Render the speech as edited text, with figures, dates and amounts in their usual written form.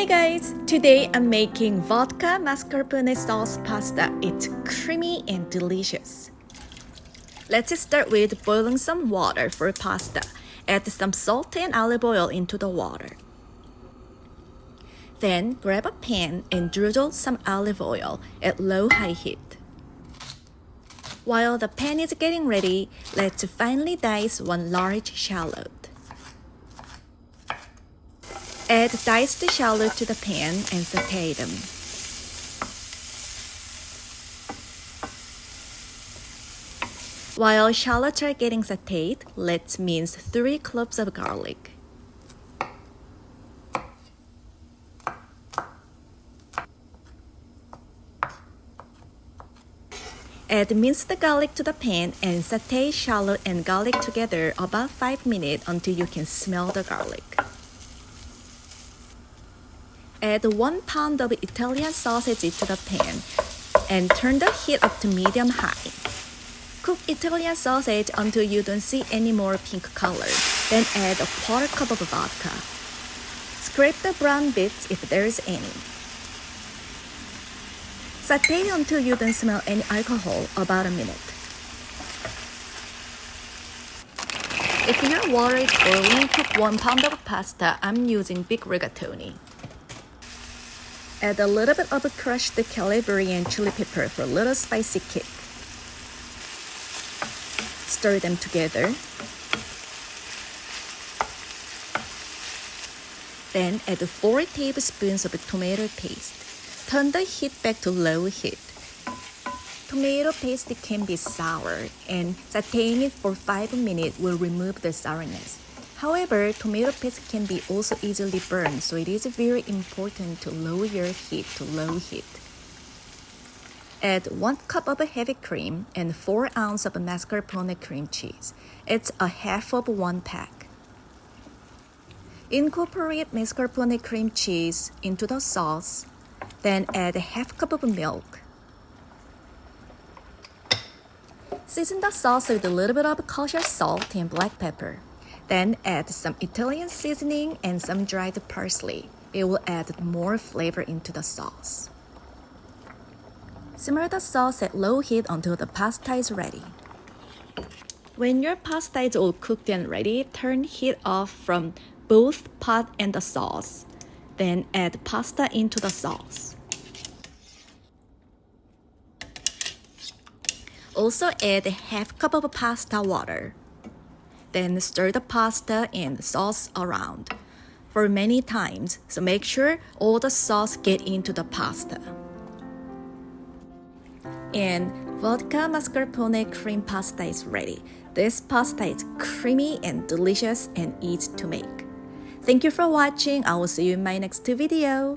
Hi guys! Today I'm making vodka mascarpone sauce pasta. It's creamy and delicious. Let's start with boiling some water for pasta. Add some salt and olive oil into the water. Then grab a pan and drizzle some olive oil at low-high heat. While the pan is getting ready, let's finely dice one large shallot. Add diced shallot to the pan and sauté them. While shallots are getting sautéed, let's mince 3 cloves of garlic. Add minced garlic to the pan and sauté shallot and garlic together about 5 minutes until you can smell the garlic. Add 1 pound of Italian sausage to the pan and turn the heat up to medium-high. Cook Italian sausage until you don't see any more pink color. Then add a quarter cup of vodka. Scrape the brown bits if there is any. Sauté until you don't smell any alcohol, about a minute. If your water is boiling, cook 1 pound of pasta. I'm using big rigatoni. Add a little bit of crushed Calabrian chili pepper for a little spicy kick. Stir them together. Then add 4 tablespoons of tomato paste. Turn the heat back to low heat. Tomato paste can be sour, and sautéing it for 5 minutes will remove the sourness. However, tomato paste can be also easily burned, so it is very important to lower your heat to low heat. Add 1 cup of heavy cream and 4 ounces of mascarpone cream cheese. It's a half of 1 pack. Incorporate mascarpone cream cheese into the sauce, then add a half cup of milk. Season the sauce with a little bit of kosher salt and black pepper. Then add some Italian seasoning and some dried parsley. It will add more flavor into the sauce. Simmer the sauce at low heat until the pasta is ready. When your pasta is all cooked and ready, turn heat off from both pot and the sauce. Then add pasta into the sauce. Also add a half cup of pasta water. Then stir the pasta and the sauce around for many times, so make sure all the sauce get into the pasta. And vodka mascarpone cream pasta is ready. This pasta is creamy and delicious and easy to make. Thank you for watching. I will see you in my next video.